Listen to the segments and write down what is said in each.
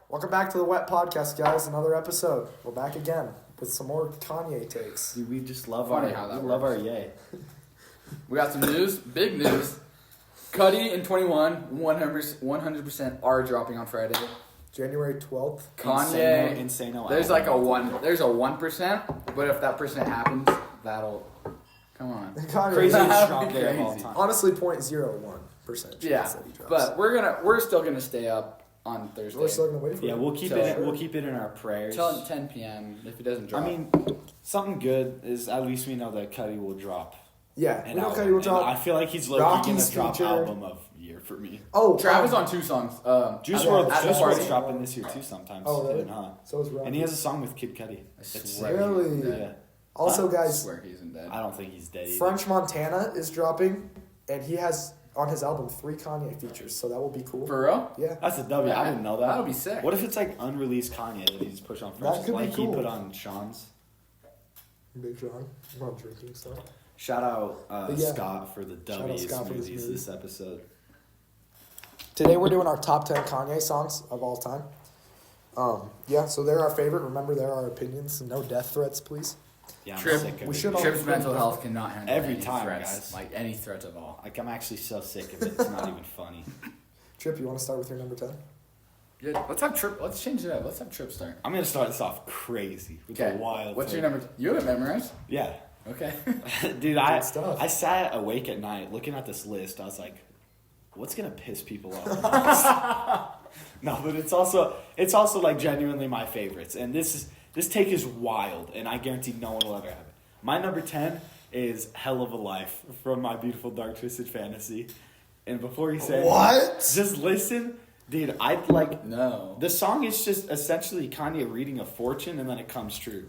Welcome back to the Wet Podcast, guys. Another episode. We're back again with some more Kanye takes. Dude, we just love love our yay. We got some news, big news. Cudi and 21, 100% are dropping on Friday. January 12th. Kanye, Insano. there's like a 1%, but if that percent happens, that'll, come on. Kanye, Craziest drop day of all time. honestly, 0.01% Yeah, chance that he drops. but we're still gonna stay up on Thursday. We're still gonna wait for Yeah, it. we'll keep it in our prayers. Till 10 p.m. if it doesn't drop. I mean, something good is at least we know that Cudi will drop. Yeah, an we know album. Kanye will drop. And I feel like he's low-key gonna Rocky's drop featured. album of year for me. Oh, Travis on 2 songs. Juice yeah, WRLD's at the Juice party. WRLD's dropping this year too sometimes. Oh, really? Huh? So is Rocky. And he has a song with Kid Cudi. I It's swear sick. Really? he's dead. Yeah. Also, I guys, swear he isn't dead. I don't think he's dead either. French Montana is dropping, and he has on his album 3 Kanye features, so that will be cool. For real? Yeah. That's a W. I didn't know that. That would be sick. What if it's like unreleased Kanye that he just pushed on French? That could be like cool. he put on Sean's. Big Sean. We're on drinking stuff. Shout out Yeah. Scott for the Shout out W's Scott for his movies movie. this episode. Today we're doing our top 10 Kanye songs of all time. Yeah, so they're our favorite. Remember, they're our opinions. No death threats, please. Yeah, I'm Trip, sick of we it. should all- Trip's mental health cannot handle Every any time, threats, guys. like any threats at all. Like, I'm actually so sick of it. It's not even funny. Trip, you want to start with your number 10? Yeah, let's have Trip. Let's change it up. Let's have Trip start. I'm gonna start this off crazy with a wild. What's take. your number? You have it memorized? Yeah, Okay. dude. I stuff. sat awake at night looking at this list. I was like, what's gonna piss people off? No, but it's also like genuinely my favorites. And this take is wild, and I guarantee no one will ever have it. My number 10 is "Hell of a Life" from My Beautiful Dark Twisted Fantasy. And before you say What? just listen, dude. I'd like. No. The song is just essentially Kanye reading a fortune, and then it comes true.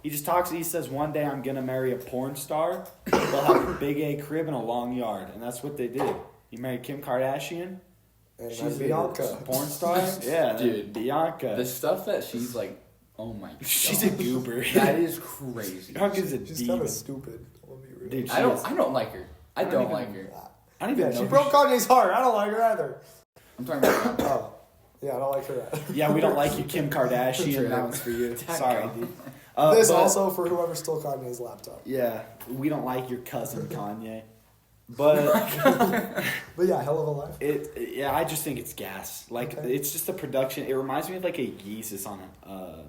He just talks. He says, "One day I'm gonna marry a porn star. They'll have a big A crib and a long yard," and that's what they did. He married Kim Kardashian. And She's then Bianca. a porn star. Yeah, Dude, Bianca. The stuff that she's like, oh my god. She's a goober. That is crazy. Bianca's a She's demon. kind of stupid. I'll be real. Dude, she I don't is. I don't like her. I don't even- like her. I don't Yeah, even know. she who broke Kanye's heart. I don't like her either. I'm talking about Oh. Yeah, I don't like her either. Yeah, we don't like you, Kim Kardashian. True. That one's for you. That Sorry, guy. dude. This but- also for whoever stole Kanye's laptop. Yeah, we don't like your cousin Kanye. But But yeah, Hell of a Life. yeah, I just think it's gas. Like Okay. it's just the production. It reminds me of like a Yeezus on a.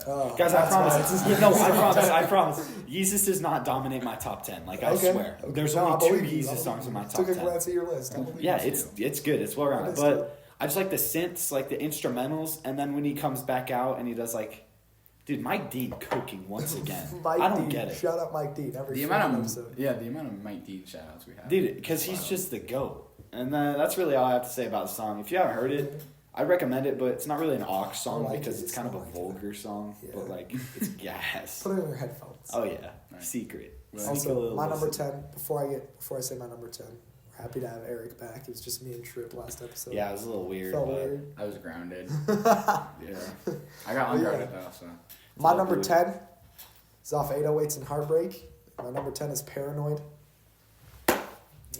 Oh, Guys, I that's promise. why. Yeah, no, I promise. Yeezus does not dominate my top 10. Like I Okay. swear, Okay. there's No, I only 2 believe you. Yeezus songs in my top Took a 10. glance at your list. I believe Yeah, you. it's good. It's well rounded. It is But good. I just like the synths, like the instrumentals, and then when he comes back out and he does like, dude, Mike Dean cooking once again. Mike I don't Dean. get it, Shout out Mike Dean. Every the freaking amount of episode. the amount of Mike Dean shout outs we have. dude, because he's just the goat. And that's really all I have to say about the song. If you haven't heard it, I recommend it, but it's not really an aux song I like because it. it's kind of a I like it. vulgar song. Yeah. But like, it's gas. Put it in your headphones. Oh yeah, Right. secret. Right. Sneak a Also, little my number listen. 10. Before I say my number 10, we're happy to have Eric back. It was just me and Trip last episode. Yeah, it was a little weird. Felt but weird. I was grounded. Yeah. I got Oh, unguarded yeah. though, so My all number good. 10 is off 808s and Heartbreak. My number 10 is Paranoid.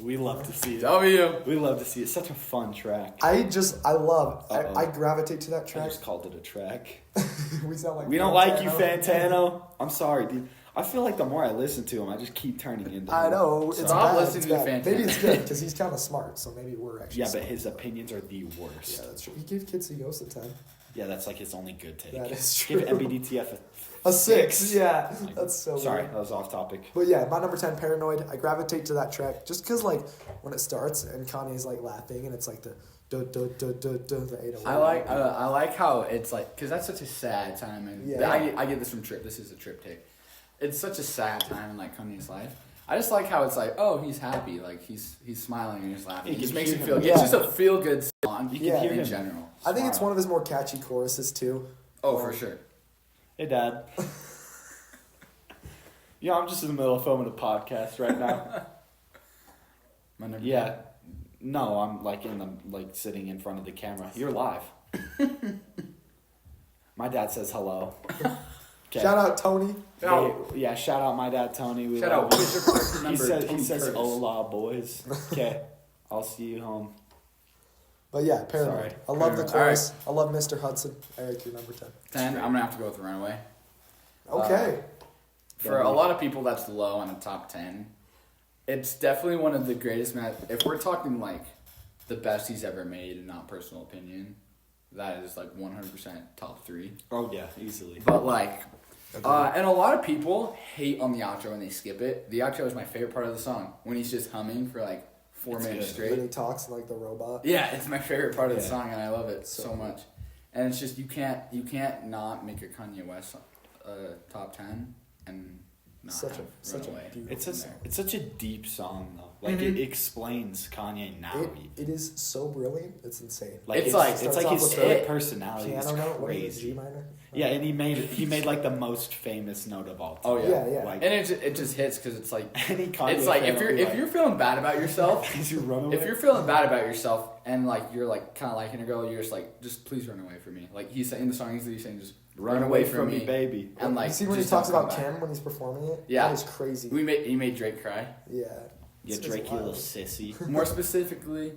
We love to see it. W. We love to see it. It's such a fun track. I love. Uh-oh. I gravitate to that I track. just called it a track. We sound like We don't like you, Fantano. Fantano. I'm sorry, dude. I feel like the more I listen to him, I just keep turning into I him. know. It's Stop bad. listening It's to bad. Fantano. Maybe it's good because he's kind of smart. So maybe we're actually. Yeah, but smart. his opinions are the worst. Yeah, that's true. He gives Kids Ghost a 10. Yeah, that's like his only good take. That is Give true. MBDTF A 6. Yeah, Like, that's so. Sorry, weird. that was off topic. But yeah, my number 10, Paranoid. I gravitate to that track just because, like, when it starts and Kanye's like laughing and it's like the the 808. I like how it's like, because that's such a sad time, and Yeah. I get this from Trip. This is a Trip take. It's such a sad time in like Kanye's life. I just like how it's like, oh, he's happy, like he's smiling and he's laughing. You It just can makes you hear feel. him. It's just a feel good song. You can Yeah. hear in him. general. I think it's one of his more catchy choruses too. Oh, for sure. Hey, Dad. Yeah, I'm just in the middle of filming a podcast right now. My number Yeah. No, I'm like sitting in front of the camera. You're live. My dad says hello. 'Kay. Shout out Tony. Hey, yeah, shout out my dad Tony. We Shout love out you. Wizard Park He member says Tony Curtis. hola boys. Okay. I'll see you home. But yeah, Paranoid. Sorry. I love the Paranoid. chorus. I love Mr. Hudson. Eric, you're number 10. 10. I'm gonna have to go with Runaway. Okay. For a lot of people, that's low on the top 10. It's definitely one of the greatest. If we're talking like the best he's ever made, and not personal opinion, that is like 100% top 3. Oh yeah, easily. But like, and a lot of people hate on the outro and they skip it. The outro is my favorite part of the song when he's just humming for like 4 It's minutes good. straight. Then he talks like the robot. Yeah, it's my favorite part of the Yeah. song, and I love it so So much. And it's just you can't not make a Kanye West top 10 and not Such have a Runaway. beautiful. It's such a deep song though. Like Mhm. it explains Kanye now. It is so brilliant. It's insane. Like It's like- it's starts like off his with split the personality is Piano note, what is it, crazy. G minor. Yeah, and he made like the most famous note of all time. Oh yeah, Yeah. Like and it just hits because it's like any Kanye it's like fan if will you're be if you're feeling bad about yourself, Did you run away? if you're feeling bad about yourself and like you're like kind of liking a girl, you're just like just please run away from me. Like he's saying in the song, he's saying just run away from me, baby. And like you see when he just talks don't about come back. Kim when he's performing it? Yeah. That is crazy. He made Drake cry. Yeah. Yeah, It's Drake, you wild. little sissy. More specifically,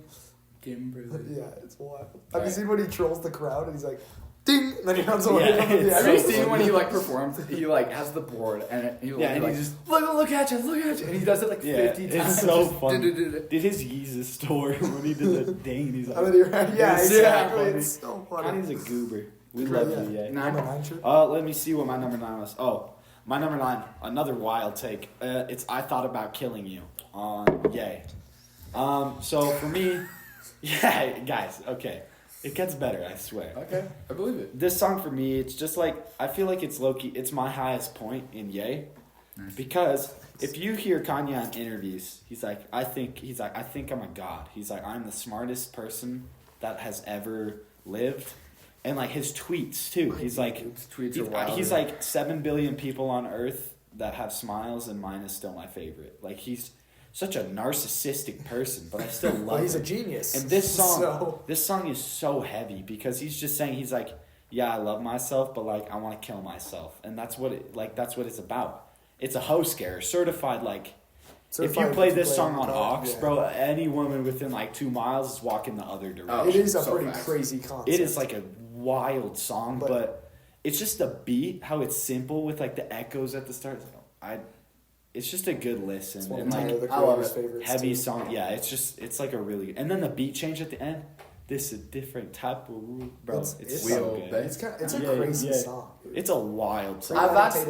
Kimberly. Yeah, it's wild. Have Right. you seen when he trolls the crowd and he's like, ding, and then he runs away? Yeah, from the it's Have you so seen when funny. he like performs? He like has the board and he Yeah, and like he just- look at you, and he does it like Yeah, 50 it's times. so Just funny. du-du-du-du. Did his Yeezus story when he did the ding? He's And then like, he ran. Yeah, It's exactly. funny. It's so funny. Kanye's a goober. We Yeah, love yeah. you, yeah. Nine. Number 9, true? Let me see what my number 9 was. Oh, my number 9, another wild take. It's I Thought About Killing You on Yay. So for me, yeah, guys, okay. It gets better, I swear. Okay, I believe it. This song for me, it's just like, I feel like it's low-key, it's my highest point in Yay. Nice. Because if you hear Kanye on interviews, he's like, I think I'm a god. He's like, I'm the smartest person that has ever lived. And like his tweets too. He's like, His tweets are wild. he's like 7 billion people on Earth that have smiles, and mine is still my favorite. Like he's such a narcissistic person, but I still love Well, he's him. a genius. And this song, So, this song is so heavy because he's just saying, he's like, yeah, I love myself, but like I want to kill myself, and that's what it's about. It's a hoe scare, certified. Like if you play this song on aux, yeah. bro, any woman within like 2 miles is walking the other direction. Oh, It is a so pretty fast. crazy concept. It is like a wild song, But- but it's just the beat, how it's simple with like the echoes at the start. It's just a good listen. It's one And of like Tyler, the I love creator's it. favorites. heavy too. song, yeah. It's like a really, and then the beat change at the end. This is a different type of bro. It's It's so wheel good. It's a Yeah, crazy yeah. song. Dude. It's a wild song.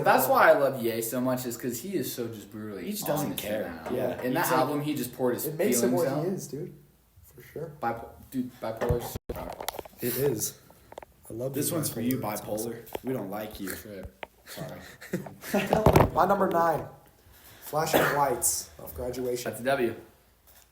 That's why I love Ye so much, is because he is so just brutally. He just doesn't honest in care. that album. Yeah. In that He's like- album, he just poured his It makes him feelings what out. he is, dude. For sure. Bipolar. is so powerful. It is. I love This one's for you, It's awesome. bipolar. We don't like you. That's right. Sorry. My number 9, Flashing Lights of Graduation. That's a W.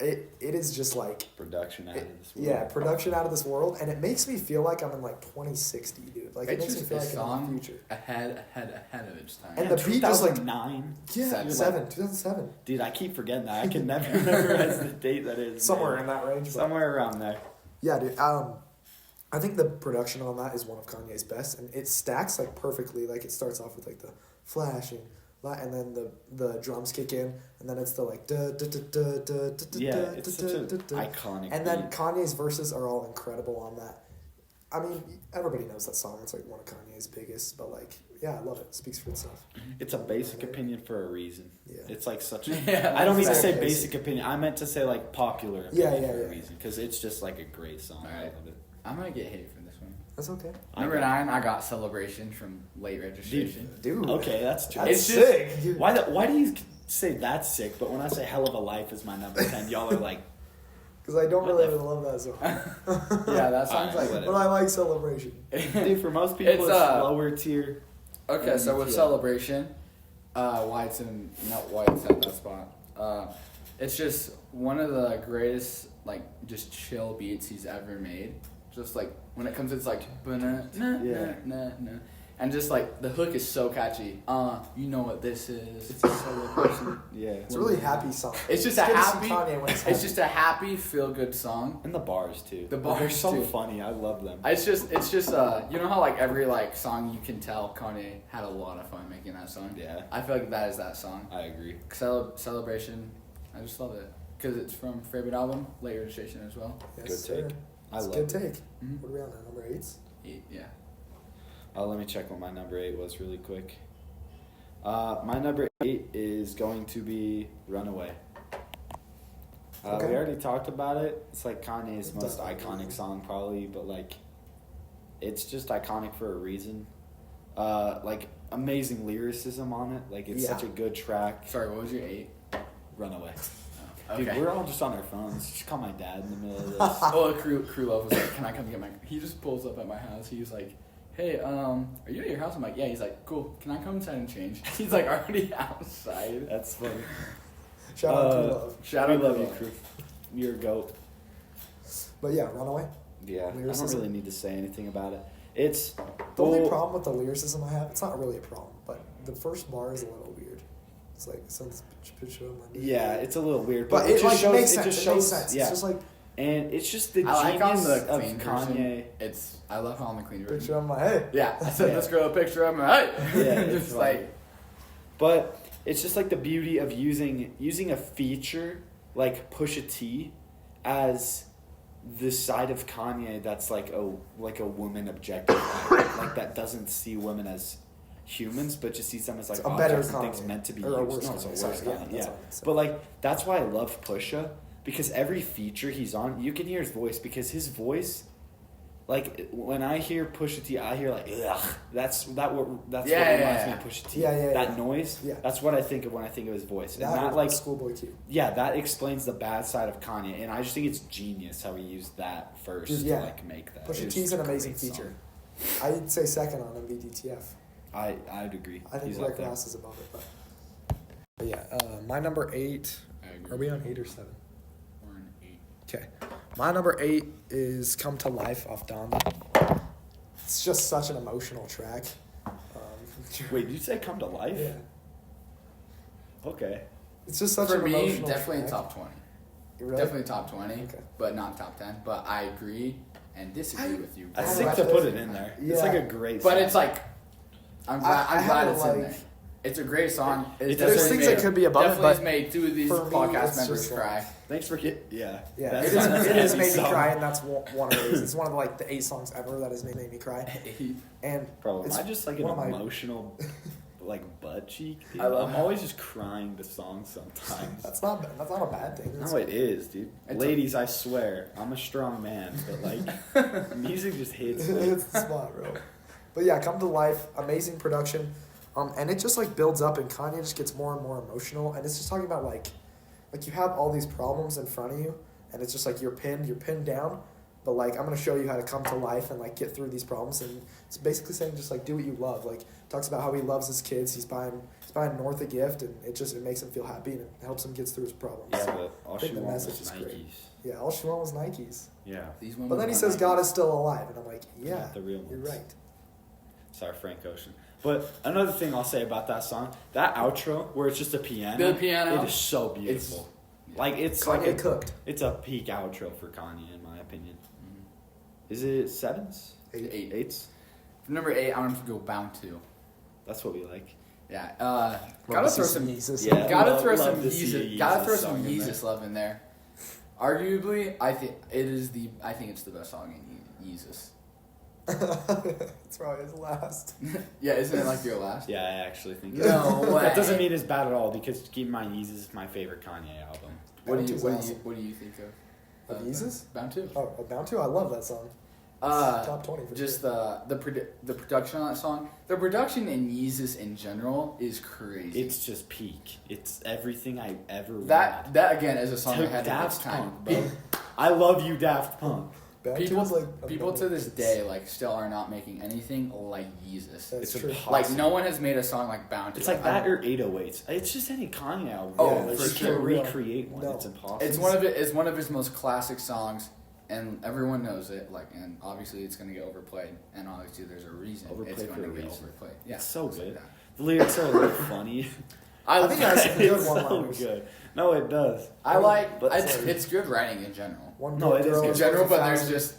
It is just like, Production out of this world. yeah, production out of this world, and it makes me feel like I'm in like 2060, dude. Like it It's makes me just feel a like I'm in song the future. ahead of its time. And the beat just like 2009. yeah, Seven. 2007, Dude, I keep forgetting that. I can never memorize the date that is. somewhere man. in that range. But Somewhere around there. yeah, dude. I think the production on that is one of Kanye's best, and it stacks like perfectly. Like it starts off with like the flashing light, and then the drums kick in, and then it's the like da da da da da da Yeah, da it's da such an da da. iconic And then beat. Kanye's verses are all incredible on that. I mean, everybody knows that song. It's like one of Kanye's biggest, but like, yeah, I love it. It speaks for itself. It's a basic opinion for a reason. Yeah. It's like such a... Yeah, I don't mean to that's say fair. basic opinion. I meant to say like popular opinion Yeah, for a yeah. reason. Because it's just like a great song. I Alright. love it. I'm gonna get hate from this one. That's okay. Number 9, I got Celebration from Late Registration. Dude. Okay, that's true. That's It's just- sick. dude. Why do you say that's sick, but when I say Hell of a Life is my number 10, y'all are like, Because I don't What really the love that song. Yeah, that song's Alright, like. whatever. But I like Celebration. dude, for most people it's, lower tier. Okay, so with Yeah. Celebration, why it's at that spot. It's just one of the greatest, like, just chill beats he's ever made. Just like when it comes, it's like, Yeah. and just like the hook is so catchy. You know what this is? It's a celebration. Yeah. It's a really happy song. It's just a good to see happy. Kanye when It's just a happy, feel good song. And the bars too. The They're bars, so too. funny. I love them. It's just you know how like every like song you can tell Kanye had a lot of fun making that song. Yeah. I feel like that is that song. I agree. Celebration, I just love it because it's from favorite album, Late Registration as well. Yes, Good sir. take. It's a good take. What are we on now? Number 8? 8, yeah. Let me check what my number 8 was really quick. My number 8 is going to be Runaway. Okay. We already talked about it. It's like Kanye's most iconic song probably, but like it's just iconic for a reason. Like amazing lyricism on it. Like it's such a good track. Sorry, what was your 8? Runaway. Oh, Dude, okay. we're all just on our phones. Just call my dad in the middle of this. Oh, crew love was like, can I come get my? He just pulls up at my house. He's like, hey, are you at your house? I'm like, yeah. He's like, cool. Can I come inside and change? He's like already outside. That's funny. Shout out to Love. Shout We out, love to you, Love. crew. You're a goat. But yeah, Runaway. Yeah, I don't Lyricism. really need to say anything about it. It's The only problem with the lyricism I have, it's not really a problem, but the first bar is a little weird. It's like, sounds picture of my Yeah, it's a little weird, but it it just like shows. makes It sense. just It shows. makes sense. Yeah, It's just like and it's just the I like on genius the of clean Kanye. version. I love how on the clean version. picture of my head. Yeah, I sent Yeah. this girl a picture of my head. Yeah, it's just funny. like But it's just like the beauty of using a feature like Pusha T as the side of Kanye that's like a woman objectified, like that doesn't see women as humans, but just sees them as like It's a better objects and things Kanye. meant to be Or used. a worse No, it's a Kanye, worse sorry, Kanye. yeah, that's Yeah, what I meant to say. but like that's why I love Pusha, because every feature he's on, you can hear his voice, because his voice. Like when I hear Pusha T, I hear like ugh. That's what reminds me of Pusha T. That noise. Yeah. That's what I think of when I think of his voice. That And that or like Schoolboy Q. yeah, that explains the bad side of Kanye, and I just think it's genius how he used that first Dude, yeah. to like make that. Pusha It's T's just an a amazing great feature. song. I'd say second on MVDTF. I'd agree. I think He's up Rick there. Ross is above it, but yeah. My number 8. I agree. Are we on 8 or 7? We're an 8. Okay. My number 8 is "Come to Life" off Don. It's just such an emotional track. Wait, did you say "Come to Life"? Yeah. Okay. It's just such For an me, emotional definitely track. top 20. Really? Definitely top 20, Okay. but not top 10. But I agree and disagree with you. I I think like to it. put it in there. It's Yeah. like a great. But song. it's like, I'm glad, I I'm glad had it's to, in like- there. It's a great song. It's There's definitely things that could be above it, definitely but has made 2 of these for me, podcast it's members just like- cry. Thanks for yeah. Yeah, That's it has an made me song. cry, and that's one of those. It's one of like the 8 songs ever that has made me cry. And Bro, it's am I just like an one of my- emotional, like butt cheek? Dude? I love- I'm always just crying to songs sometimes. That's not a bad thing. No, it is, dude. It's Ladies, I swear, I'm a strong man, but like, music just hits me. It's the spot, bro. But yeah, "Come to Life," amazing production, and it just like builds up, and Kanye just gets more and more emotional, and it's just talking about like you have all these problems in front of you, and it's just like you're pinned down, but like I'm gonna show you how to come to life and like get through these problems, and it's basically saying just like do what you love. Like talks about how he loves his kids. He's buying North a gift, and it makes him feel happy, and it helps him get through his problems. Yeah, but all I she think the wants message was is Nikes. great. Yeah, all she wanted was Nikes. Yeah. These women But then he want says Nikes. God is still alive, and I'm like, yeah, Not the real you're ones. right. Sorry, Frank Ocean. But another thing I'll say about that song, that outro where it's just a piano, The piano. it is so beautiful. It's Kanye like cooked. it's a peak outro for Kanye in my opinion. Mhm. Is it 7s? 8. 8s? For number 8, I'm gonna go Bound 2. That's what we like. Yeah. Love Gotta to throw see some. Yeezus. Yeah. Gotta Love- throw love some to see Yeezus. a Gotta Yeezus throw some song in Yeezus love in there. Arguably, I think it's the best song in Yeezus. It's probably his last. Yeah, isn't it like your last? Yeah, I actually think No way. That doesn't mean it's bad at all, because keep in mind, Yeezus is my favorite Kanye album. What Bound do you 2's awesome. what do you think of Of Yeezus? Bound 2? Oh, Bound to? I love that song. Top 20 for Just sure. the production on that song. The production in Yeezus in general is crazy. It's just peak. It's everything I ever that wanted. that again is a song To ahead of its Daft time. Punk, bro. I love you, Daft Punk. Bound People, 2 is like people to this day like still are not making anything like Yeezus. That's It's true. impossible. Like no one has made a song like Bound to. It's like that or 808s. It's just any Kanye album. Oh, like, for you sure. can't recreate one. No. It's impossible. It's one of his most classic songs, and everyone knows it. Like, and obviously it's gonna get overplayed, and obviously there's a reason Overplayed it's for gonna a get reason. overplayed. Yeah, It's so it's like good. that. The lyrics are a little funny. I think it has some good It's so one-liners. good. No, it does. I like. But It's good writing in general. One No, good it is girl good. In is general, worth but 1,000. there's just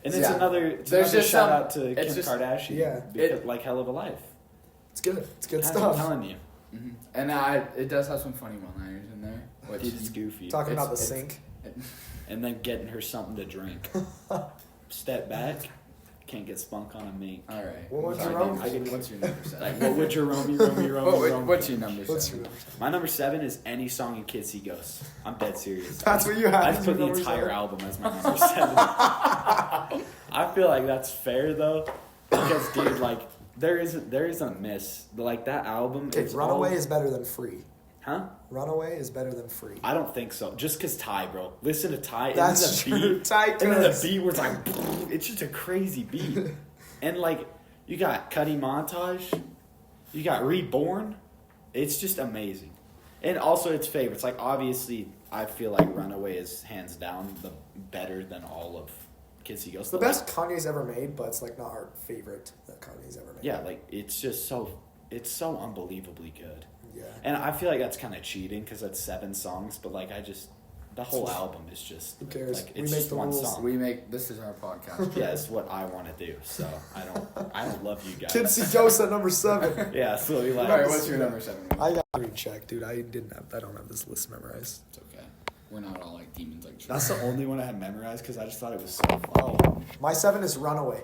And Yeah. it's another There's just shout some- out to it's Kim just- Kardashian. Yeah. Because, like Hell of a Life. It's good. It's good I'm stuff. telling you. and it does have some funny one-liners in there, which It's goofy. Talking about the It's- sink. and then getting her something to drink. Step back, can't get spunk on a mink. All right. What would Sorry, Jerome? what's your number 7? Like, what would Jerome? What's your number 7? What's your number? My number 7 is any song in Kids See Ghosts. I'm dead serious. That's what you have. I've as put your the number entire 7? album as my number 7. I feel like that's fair though, because dude, like there is a miss. Like that album. Okay, is Runaway all, is better than Free. Huh? Runaway is better than Free. I don't think so. Just cause Ty, bro. Listen to Ty. And That's then the true. beat, Ty and then the does. beat where it's like, it's just a crazy beat. And like, you got Cuddy Montage, you got Reborn. It's just amazing. And also its favorites. Like obviously, I feel like Runaway is hands down the better than all of Kids See Ghosts. It's the best Kanye's ever made, but it's like not our favorite that Kanye's ever made. Yeah, like it's just it's so unbelievably good. Yeah. And I feel like that's kind of cheating because that's 7 songs, but like the whole album is just Who cares? like We it's make just the one rules. song. This is our podcast. Yeah, it's what I want to do. So I don't love you guys. Kids See Ghosts at number 7. Yeah, so we like. All right, what's your number 7? I got green check, dude. I don't have this list memorized. It's okay. We're not all like demons like That's the only one I had memorized because I just thought it was so funny. Oh, my 7 is Runaway.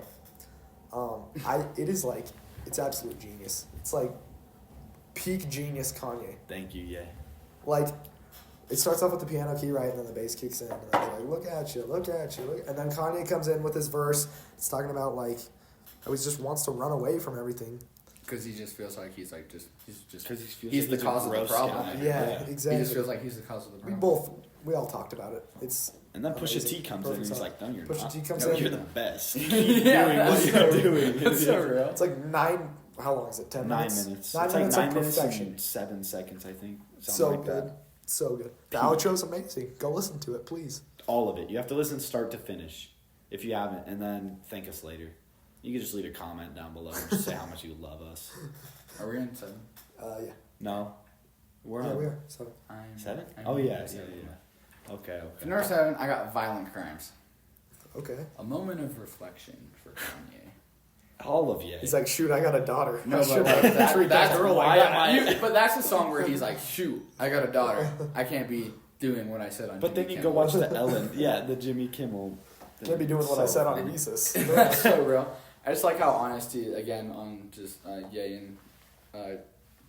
It is like, it's absolute genius. It's like peak genius Kanye. Thank you, yeah. Like, it starts off with the piano key, right, and then the bass kicks in, and then they're like, look at you, and then Kanye comes in with his verse. It's talking about like how he just wants to run away from everything. Because he just feels like he's just Because he's the cause of the problem. Yeah, He exactly. just feels like he's the cause of the We problem. we all talked about it. It's And then Pusha amazing. T comes in and Perfect he's song. like, no, you're Pusha not. T comes No, in. you're the best. Yeah, Keep doing that's what you're so- doing. That's so real. It's like 9. How long is it? 10 9 minutes. minutes. 9 It's minutes like of 9 minutes perfection. and 7 seconds, I think. Something So like good. that. So good. The outro's amazing. Go listen to it, please. All of it. You have to listen start to finish if you haven't, and then thank us later. You can just leave a comment down below and just say how much you love us. Are we on 7? Yeah. No? We're Yeah, on we are. So 7? I'm Oh, on yeah. 7. Okay. For number 7, I got Violent Crimes. okay. A moment of reflection for Kanye. All of you. He's like, shoot, I got a daughter. No, I but should like, treat that's girl why like that. but that's the song where he's like, shoot, I got a daughter. I can't be doing what I said on But then Jimmy you go Kimmel. watch the Ellen. Yeah, the Jimmy Kimmel. Can't be doing what I said on funny. Reese's. That's so real. I just like how honest he, again, on just Ye and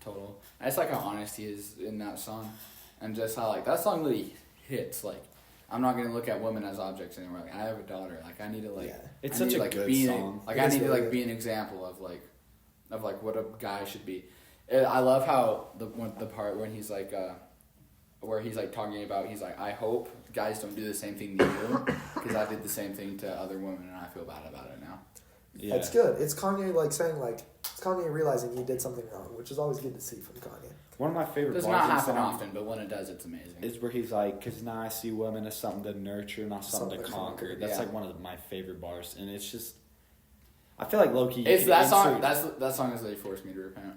Total. I just like how honest he is in that song. And just how, like, that song really hits. Like, I'm not going to look at women as objects anymore. Like, I have a daughter. Like, I need to, like, Yeah. It's I such need, a like, good be song. Like, It I is need to, really like, good. be an example of what a guy should be. I love how the part when he's like, where he's like talking about, he's like, I hope guys don't do the same thing to you because I did the same thing to other women and I feel bad about it now. Yeah. It's good. It's Kanye like saying like it's Kanye realizing he did something wrong, which is always good to see from Kanye. One of my favorite Does bars not in the happen song often, but when it does, it's amazing. is where he's like, because now I see women as something to nurture, not something to conquer. That's Yeah. like one of my favorite bars, and it's just, I feel like low-key. It's that song. That song has really forced me to repent.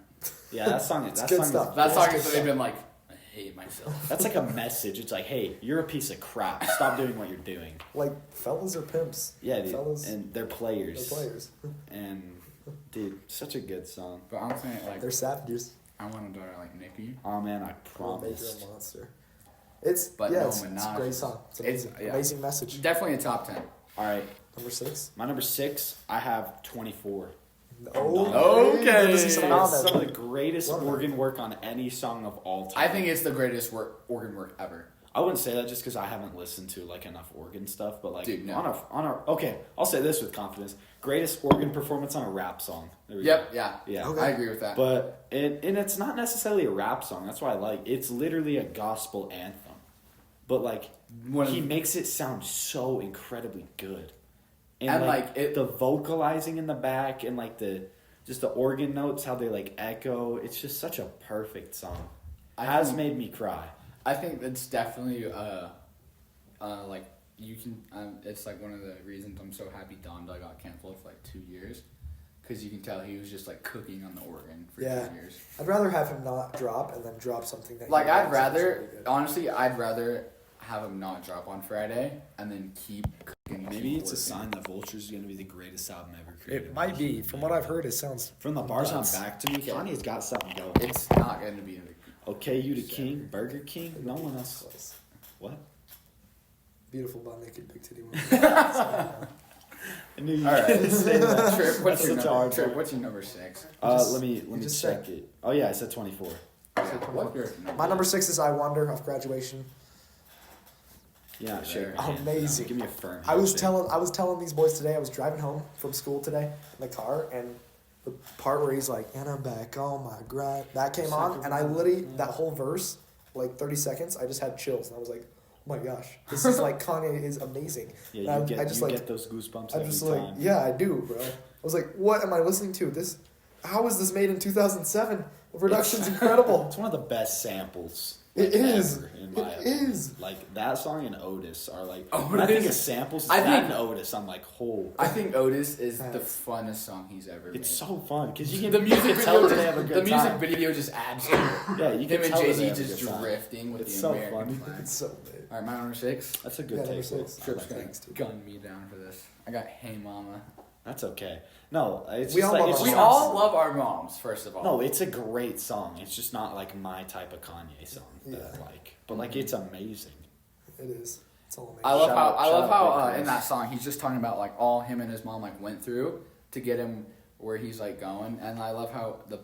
Yeah, that song. It's That good song stuff. Is, That song good has really stuff. been like, I hate myself. that's like a message. It's like, hey, you're a piece of crap. Stop doing what you're doing. Like fellas are pimps. Yeah, dude. Fellas, And they're they're players. players. And dude, such a good song. But I'm saying, like, They're savages. I want a daughter like Nikki. Oh man, I I'll make you promised. a monster. It's But yeah, no it's a Minaj. great song. It's amazing. yeah. Amazing message. Definitely a top 10. All right, Number 6. my number 6. I have 24. Okay. Good to see some It's comments. some of the greatest Love that. organ work on any song of all time. I think it's the greatest organ work ever. I wouldn't say that just because I haven't listened to like enough organ stuff, but like Dude, no. on a okay, I'll say this with confidence: greatest organ performance on a rap song. There we Yep, go. yeah. Yeah. Okay. I agree with that. But and it's not necessarily a rap song. That's why I like. It's literally a gospel anthem, but like One of he the- makes it sound so incredibly good, And, like, it- the vocalizing in the back and like the organ notes, how they like echo. It's just such a perfect song. Has made me cry. I think it's definitely like you can. It's like one of the reasons I'm so happy Donda got canceled for like 2 years, because you can tell he was just like cooking on the organ for Yeah. 2 years. I'd rather have him not drop and then drop something that. Like he I'd knows is rather, really good. honestly, I'd rather have him not drop on Friday and then keep cooking. Maybe keep it's a working. sign that Vulture's is going to be the greatest album ever created. It might be. From what I've heard, it sounds. From the bars on nuts. back to me, Kanye's got something going. It's not going to be. Okay, you the king, Burger King. No one else. Close. What? Beautiful butt naked big titty woman. I knew you All were right. gonna say that. Trip, what's That's your such a number? hard Trip, one. what's your number 6? Let me just check said. it. Oh yeah, I said 24. What? My number 6 is I Wonder off Graduation. Yeah, sure. Amazing. Give me a firm. I was handshake. telling these boys today, I was driving home from school today in the car, and the part where he's like, and I'm back on my grind, that came on, and I literally, that whole verse, like 30 seconds, I just had chills, and I was like, oh my gosh, this is like, Kanye is amazing. Yeah, And you I just get those goosebumps I'm every just time. like, yeah, I do, bro. I was like, what am I listening to? How was this made in 2007? The production's incredible. It's one of the best samples. It is. Ever, in my It opinion. is. Like that song and Otis are like. Otis. When I think of samples, I that think- and Otis, I'm like, oh. I think Otis is the Facts. funnest song he's ever made. It's so fun because you can The music you can tell video, that they have a good the music time. video just adds to it. Yeah, you can Him and tell that Jay-Z they have a just good time. drifting with It's the so American fun. flag. It's so big. All right, my number 6. That's a good Yeah, number take. Will. 6. I Trip's like gonna Thanks, dude. gun me down for this. I got Hey Mama. That's okay. No, it's We just all like love it's our We just moms. all love our moms, first of all. No, it's a great song. It's just not like my type of Kanye song that I Yeah. like. But like it's amazing. It is. It's all amazing. I love Shout how out- I shout love out how Big in Chris. that song he's just talking about like all him and his mom like went through to get him where he's like going, and I love how the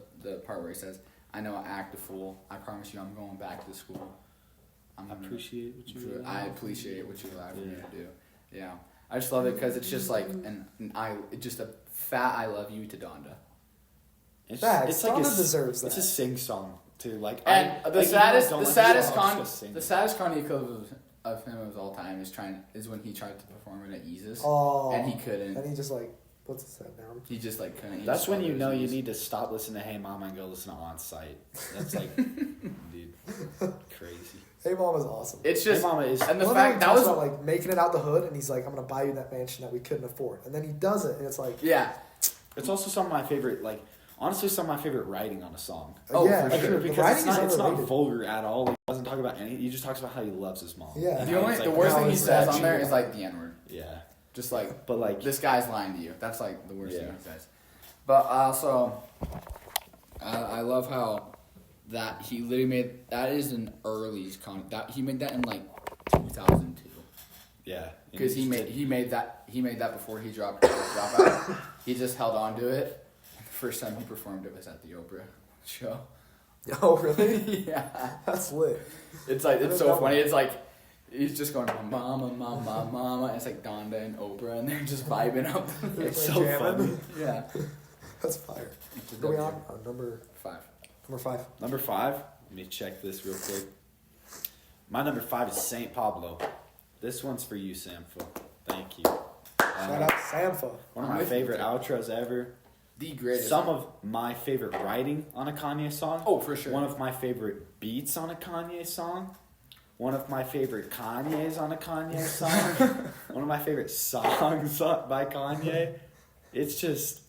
part where he says, "I know I act a fool. I promise you, I'm going back to school. I gonna- appreciate what you I appreciate what you allow me to do." Yeah, I just love it because it's just like just a fat "I love you" to Donda. Facts. Donda a, deserves It's a that. sing song too. Like And the like, saddest, even though the I don't like saddest the song, I'll just sing the it. saddest Kanye clip of him of all time is when he tried to perform it at Yeezus, Oh. and he couldn't. And he just like puts his head down. He just like couldn't. He That's just when thought you it know was you Yeezus. need to stop listening to Hey Mama and go listen to On Site. That's like, dude, crazy. Hey Mom is awesome. It's Hey just Mama is. and I the love how he fact that talks was about like making it out the hood, and he's like, "I'm gonna buy you that mansion that we couldn't afford," and then he does it, and it's like, yeah. It's also some of my favorite, like honestly, some of my favorite writing on a song. Oh, yeah, for Like, sure. The because writing is it's not underrated. vulgar at all. He doesn't talk about anything. He just talks about how he loves his mom. Yeah. And The how only it's the like, worst how thing he he's says that on there cheated is on like the N word. Yeah, Just like but like this guy's lying to you. That's like the worst thing Yeah. he says. But also, I love how that he literally made that is an early that he made that in like 2002 yeah, because he made that before he dropped out. He just held on to it. The first time he performed it was at the Oprah show. "Oh really? Yeah, That's lit." it's like I it's don't so know. funny. It's like. He's just going, mama, mama, mama. And it's like Donda and Oprah, and they're just vibing up. It's Like so jamming. funny. Yeah. That's fire. It's a What are we W. on? Number 5. 5. Number 5. Let me check this real quick. My number 5 is Saint Pablo. This one's for you, Samfo. Thank you. Shout out Sampha. One of I'm my with you, favorite dude. outros ever. The greatest. Some of my favorite writing on a Kanye song. Oh, for sure. One of my favorite beats on a Kanye song. One of my favorite Kanyes on a Kanye song. One of my favorite songs by Kanye. It's just,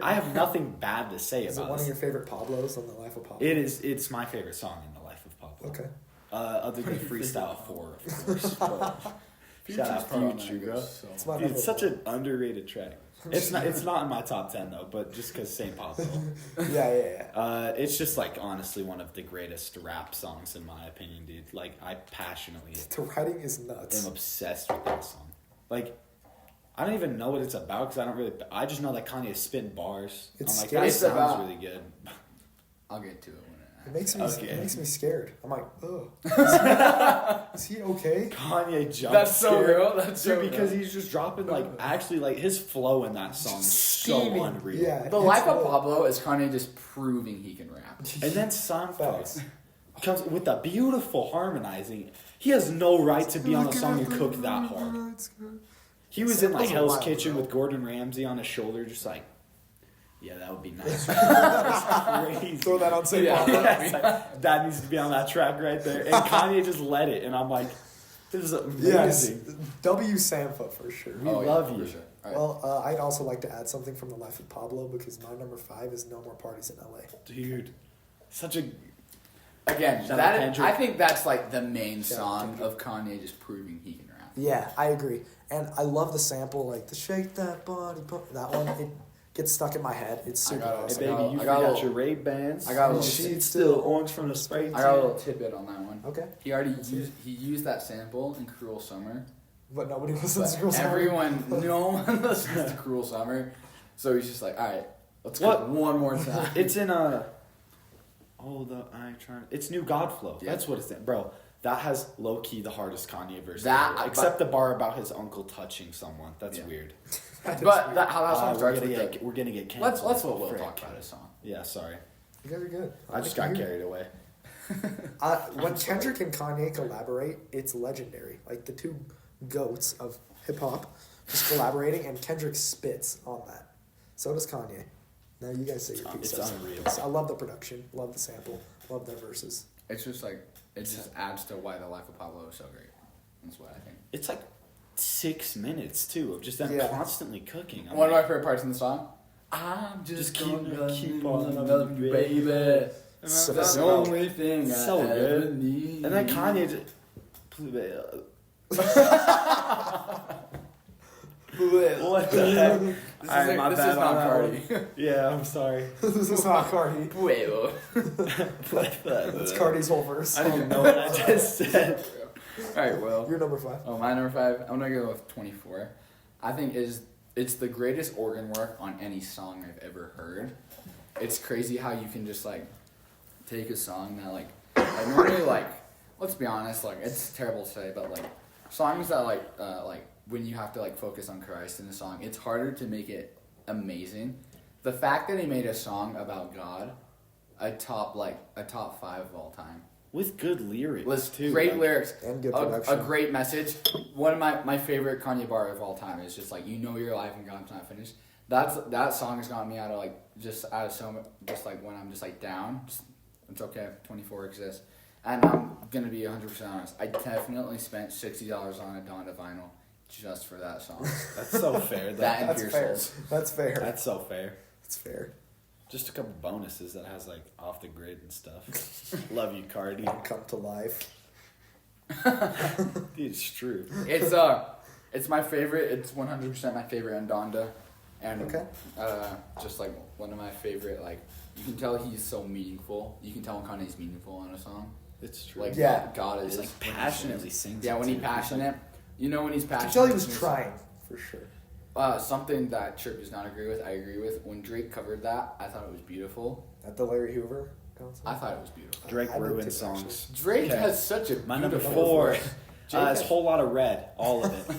I have nothing bad to say Is it about one this. of your favorite Pablos on the Life of Pablo? It is. It's my favorite song in the life of Pablo. Okay. Other than Freestyle 4, of course. But shout out part on Future, that bro. goes so- It's my Dude, number it's such 1. an underrated track. It's not. It's not in my top 10 though, but just because Saint Pablo. Yeah. It's just like honestly one of the greatest rap songs in my opinion, dude. Like I passionately The writing is nuts. am obsessed with that song. Like I don't even know what it's about because I don't really. I just know that Kanye is spitting bars. It's I'm like scary. that It's sounds about- really good. I'll get to it when It makes me. Okay. It makes me scared. I'm like, ugh. Is he okay? Kanye jump That's so scare. real. That's so Dude, because real. he's just dropping like actually like his flow in that song is so Steaming. unreal. Yeah. The it's Life of lit. Pablo is Kanye just proving he can rap. And then Sanfo Facts. comes with the beautiful harmonizing. He has no right to be on a song and cook that hard. He was in like Samples are Hell's wild, Kitchen bro. with Gordon Ramsay on his shoulder, just like, yeah, that would be nice. That's crazy. Throw that on St. Yeah. Pablo. Yeah, it's like, that needs to be on that track right there. And Kanye just let it, and I'm like, this is Yes. amazing. W. Sampha for sure. We love you. For sure. All right. Well, I'd also like to add something from the Life of Pablo because my number 5 is No More Parties in LA. Dude, such a Again, Shout out that Kendrick. I think that's like the main Shout out song Kendrick. of Kanye just proving he can rap. Yeah, I agree. And I love the sample, like the shake that body, that one. It gets stuck in my head. It's super got it. Hey, awesome. baby, you I got a forgot little- your Ray-Bans. I got a And little- she's still orange from the spray I got a little tan. tidbit on that one. Okay, He already used that sample in Cruel Summer. but nobody listens But to Cruel Summer. no one listens to Cruel Summer. So he's just like, all right, let's What? go one more time. It's in it's New Godflow. Yeah. That's what it's in. Bro, that has low-key the hardest Kanye verse That- ever. Except the bar about his uncle touching someone. That's Yeah. weird. That is But weird. how that song starts with We're gonna get canceled. let's let Will Frick. talk about his song. Yeah, sorry. You guys are good. I just like got you. carried away. When Kendrick and Kanye collaborate, it's legendary. Like the two goats of hip hop just collaborating, and Kendrick spits on that. So does Kanye. Now you guys say your piece. It's unreal. I love the production, love the sample, love their verses. It's just like it just adds to why the life of Pablo is so great. That's what I think. It's like 6 minutes too of just them Yeah. constantly cooking. I'm One of like, my favorite parts in the song. I'm just keep on on loving you, baby. So- That's the so- only thing so I ever good. need. And then Kanye just. What the heck? This is, Alright, my this bad is on not that Cardi. Yeah, I'm sorry. This is not Cardi. Well. It's Cardi's whole verse. I didn't even know what I just said. Alright, well. You're number 5. Oh, my number 5. I'm gonna go with 24. I think it's the greatest organ work on any song I've ever heard. It's crazy how you can just like take a song that like I normally like. Let's be honest, like it's terrible to say, but like songs that like when you have to like focus on Christ in a song, it's harder to make it amazing. The fact that he made a song about God, a top 5 of all time. With good lyrics, With too. great like, lyrics, And good a production. great message. One of my favorite Kanye bar of all time is just like, you know you're alive and God's not finished. That song has gotten me out of like just like when I'm just like down. It's okay. 24 exists, and I'm gonna be 100% honest. I definitely spent $60 on a Donda vinyl just for that song. That's so fair. That and That's Pure fair. Souls. That's fair. That's so fair. That's fair. Just a couple bonuses that has like off the grid and stuff. Love you, Cardi. Come to life. Dude, it's true. It's my favorite. It's 100% my favorite in Donda, and Okay. just like one of my favorite. Like you can tell he's so meaningful. You can tell when Kanye's meaningful on a song. It's true. Like Yeah. God is He's like passionately sings. Yeah, it, when he's too. passionate, you know when he's You passionate. can tell he was he's- trying, for sure. Something that Chirp does not agree with, I agree with. When Drake covered that, I thought it was beautiful. At the Larry Hoover concert. I thought it was beautiful. Drake I did ruined too, songs. Drake Okay. has such a My number beautiful 4 voice. is Whole Lot of Red, all of it.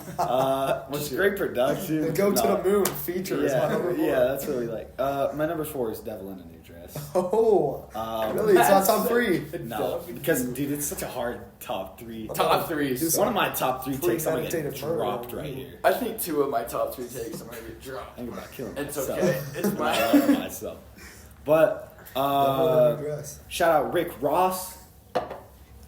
What's Just your- great production. The Go to No. the Moon feature is my number 4. Yeah, that's what we like. My number 4 is Devil in a New Dress. Oh, Um, really? It's not top 3. No, because dude, it's such a hard top 3. Top 3. Do One of my top 3 takes I'm gonna get Premeditated murder. dropped right here. I think 2 of my top 3 takes I'm gonna get dropped. Think about killing It's myself. okay. It's I my. love myself. But Dress. shout out Rick Ross.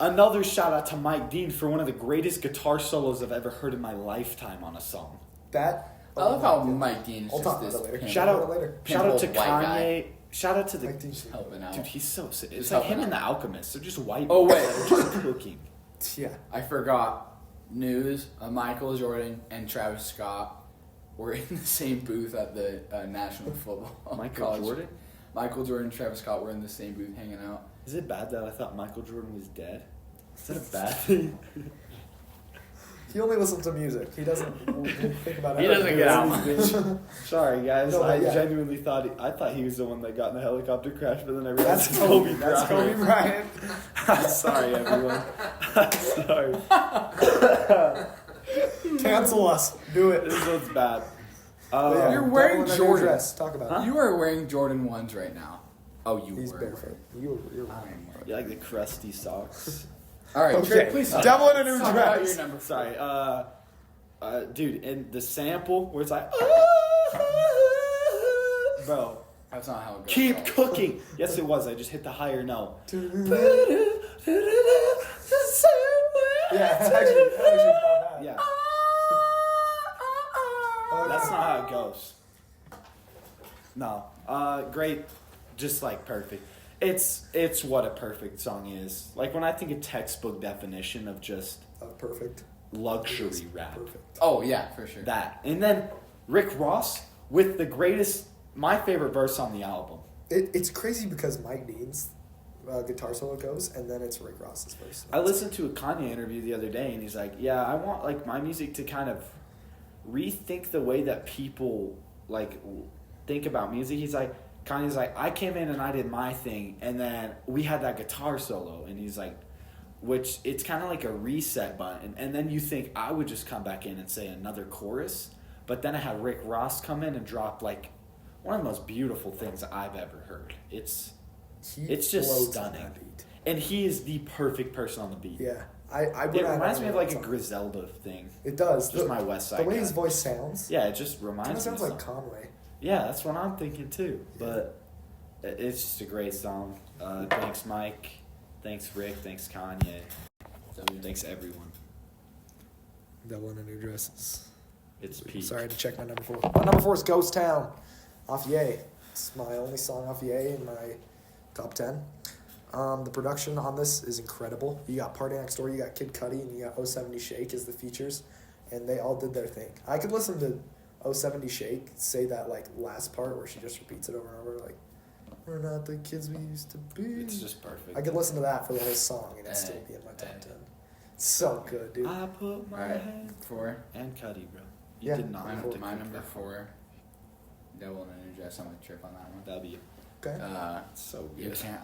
Another shout out to Mike Dean for one of the greatest guitar solos I've ever heard in my lifetime on a song. That. I love how Mike Dean is I'll just talk this about that later. pimp Shout out, later. shout out to Pimple white guy. Kanye. Shout out to the Mike Dean's- helping out. dude. He's so sick. It's Just like helping him and out. the Alchemist. They're just white. Oh, boys wait. that are just cooking. Yeah. I forgot. News: Michael Jordan and Travis Scott were in the same booth at the National Football Michael College. Jordan? Michael Jordan and Travis Scott were in the same booth hanging out. Is it bad that I thought Michael Jordan was dead? Is that a bad thing? He only listens to music. He doesn't think about He doesn't get out anything. Sorry, guys. No, I yeah. genuinely thought I thought he was the one that got in the helicopter crash, but then I realized That's it's Kobe. Kobe That's Kobe Bryant. Bryant. I'm sorry, everyone. I'm sorry. Cancel us. Do it. This one's bad. But yeah, You're Devil wearing in a New Jordan. Dress. Talk about it. You are wearing Jordan 1s right now. Oh, you He's were. barefoot. You're I'm wearing- You like the crusty socks? All right, Okay. Trey, please talk Devil in a New talk about Dress. your number. Sorry, dude, and the sample where it's like, bro, That's not how it goes. keep cooking. Yes, it was. I just hit the higher note. Yeah, actually not bad. Yeah, Okay. that's not how it goes. No, great, just like perfect. It's what a perfect song is. Like when I think a textbook definition of just Perfect. luxury rap. Perfect. Oh yeah, for sure. That. And then Rick Ross with the greatest my favorite verse on the album. It's crazy because Mike Dean's guitar solo goes, and then it's Rick Ross's verse. I listened to a Kanye interview the other day, and he's like, "Yeah, I want like my music to kind of rethink the way that people like think about music." He's like, Kanye's like, "I came in and I did my thing, and then we had that guitar solo," and he's like, which it's kind of like a reset button, and then you think I would just come back in and say another chorus, but then I had Rick Ross come in and drop like one of the most beautiful things I've ever heard. It's just stunning. And he is the perfect person on the beat. Yeah. It reminds me of like a Griselda thing. It does. Just my West Side The way guy. his voice sounds. Yeah, it just reminds me. It sounds of like something. Conway. Yeah, that's what I'm thinking too. But it's just a great song. Thanks, Mike. Thanks, Rick. Thanks, Kanye. Thanks, everyone. Devil in a New Dress. It's peak. Sorry, I had to check my number 4. My number 4 is Ghost Town off Ye. It's my only song off Ye in my top 10. The production on this is incredible. You got Party Next Door, you got Kid Cudi, and you got 070 Shake as the features, and they all did their thing. I could listen to 070 Shake say that like last part where she just repeats it over and over, like, "We're not the kids we used to be." It's just perfect. I could listen to that for the whole song and it'd still be in my top 10. It's so good, dude. I put my hand 4. and Cudi, bro. You Yeah. did not have to My cook number that. 4. Devil in a New Dress. I'm gonna trip on that one. W. Okay. It's so You good. can't.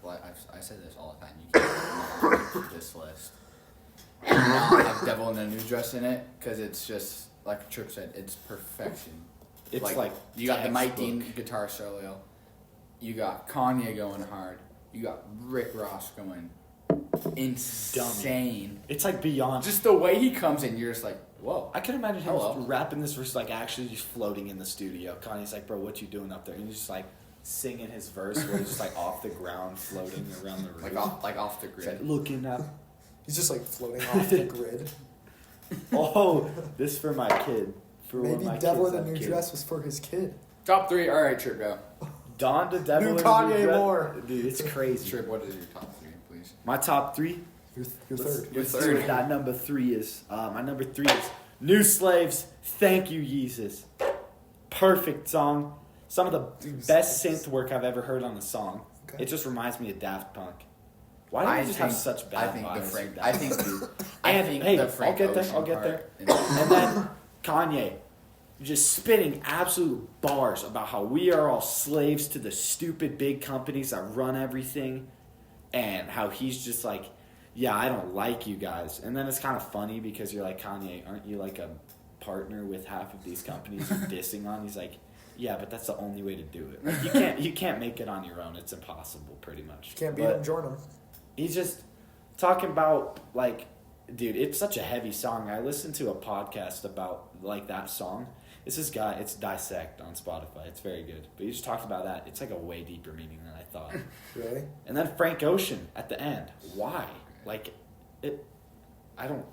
Like I say this all the time. You can't not this list and not have Devil in a New Dress in it because it's just like Trip said. It's perfection. It's like you got the Mike textbook. Dean guitar solo. You got Kanye going hard. You got Rick Ross going insane. It's like beyond. Just the way he comes in, you're just like, whoa. I can imagine him Hello. rapping this verse like actually just floating in the studio. Kanye's like, "Bro, what you doing up there?" And he's just like singing his verse where he's just like off the ground, floating around the room. Like off the He's grid. like, looking up. He's just like floating off the grid. Oh, this for my kid. For Maybe when my Devil kids in a have New kids. Dress was for his kid. Top 3. All right, Trip, go. Dawn to Devil New in a Kanye New Dress. more. Dude, it's crazy. Trip, what is your top 3, please? My top 3. Your Let's- third. Your let's third. see what that number 3 is. My number 3 is New Slaves. Thank you, Jesus. Perfect song. Some of the best synth work I've ever heard on a song. Okay. It just reminds me of Daft Punk. Why do we just have such bad vibes? I think Hey, the Frank I'll get there, Ocean I'll get part there. is- And then Kanye just spitting absolute bars about how we are all slaves to the stupid big companies that run everything, and how he's just like, yeah, I don't like you guys. And then it's kind of funny because you're like, Kanye, aren't you like a partner with half of these companies you're dissing on? He's like, yeah, but that's the only way to do it. Like, you can't make it on your own. It's impossible, pretty much. Can't beat But him, join him. he's just talking about like, dude, it's such a heavy song. I listened to a podcast about like that song. It's this guy, it's Dissect on Spotify. It's very good. But he just talked about that. It's like a way deeper meaning than I thought. Really? And then Frank Ocean at the end. Why? Like, I don't,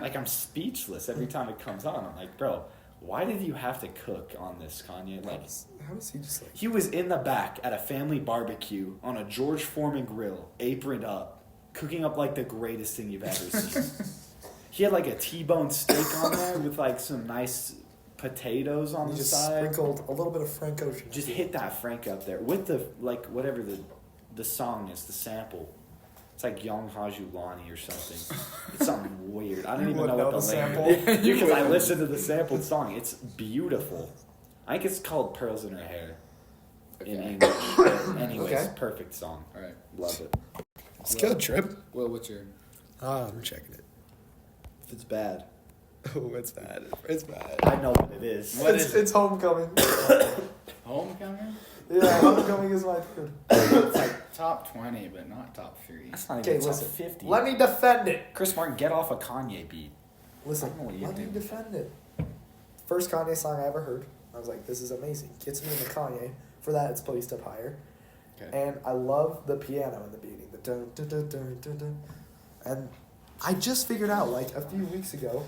like I'm speechless every time it comes on. I'm like, bro, why did you have to cook on this, Kanye? Like, How does he just like... he was in the back at a family barbecue on a George Foreman grill, aproned up, cooking up like the greatest thing you've ever seen. He had like a T-bone steak on there with like some nice potatoes on He the just side. sprinkled a little bit of Frank Ocean. Just hit that Frank up there with the like whatever the song is, the sample. It's like Young Hajulani or something. It's something weird. I don't You even wouldn't know know what the the sample. lyric is. Because I listened to the sampled song. It's beautiful. I think it's called Pearls in Her Hair in Okay. English. But anyways, Okay. perfect song. All right. Love it. It's good, Trip. Well, what's your... I'm checking it. If it's bad, Oh, it's bad. It's bad. I know what it is. What it's, is it? it's Homecoming. Homecoming? Yeah, Homecoming is my third. It's like top 20, but not top 3. That's not Okay, even top listen. 50. Let me defend it. Chris Martin, get off a Kanye beat. Listen, I don't know what you let me do. defend it. First Kanye song I ever heard. I was like, this is amazing. Gets me into Kanye. For that, it's Placed Up Higher. Okay. And I love the piano in the beginning. The dun dun dun dun dun dun. And I just figured out, like, a few weeks ago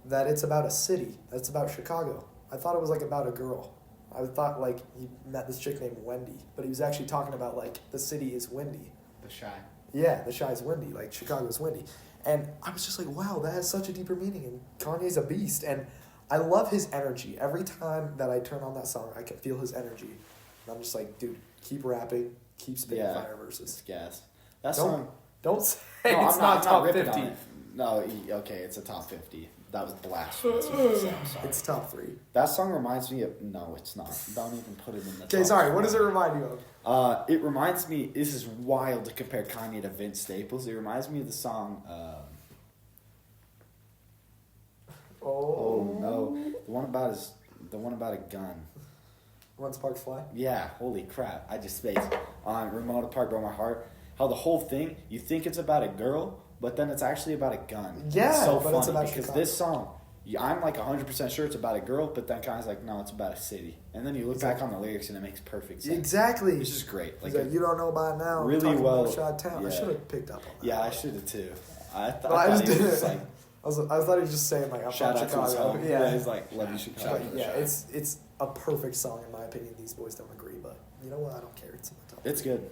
that it's about a city. That's about Chicago. I thought it was, like, about a girl. I thought, like, he met this chick named Wendy. But he was actually talking about, like, the city is windy. The Shy. Yeah, the Shy's windy, like Chicago's windy. And I was just like, wow, that has such a deeper meaning, and Kanye's a beast. And I love his energy. Every time that I turn on that song, I can feel his energy. And I'm just like, dude, keep rapping, keep spitting fire verses. It's gas. That song. Don't say No, it's not top ripping 50. on it. No, okay, it's a top 50. That was blasphemous. It's top 3. That song reminds me of. No, it's not. Don't even put it in the. Okay, sorry. What does it remind you of? It reminds me. This is wild to compare Kanye to Vince Staples. It reminds me of the song. Oh no, the one about a gun. When Sparks Fly? Yeah, holy crap! I just spaced on Ramona Park Broke My Heart. How the whole thing, you think it's about a girl, but then it's actually about a gun. Yeah, it's so but funny it's about because Chicago. this song, I'm like 100% sure it's about a girl, but then Kanye's like, no, it's about a city. And then you look back on the lyrics and it makes perfect sense. Exactly. Which is great. He's like, you don't know about now. Really Talking well. about Chi-Town. I yeah. should have picked up on that. Yeah, I should have too. I I just thought he was didn't. like, I thought he was just saying like I'm shout from out to his Chicago. home. Yeah, he's like, love you, Chicago. But yeah, it's a perfect song in my opinion. These boys don't agree, but you know what? I don't care. It's in my top. It's good.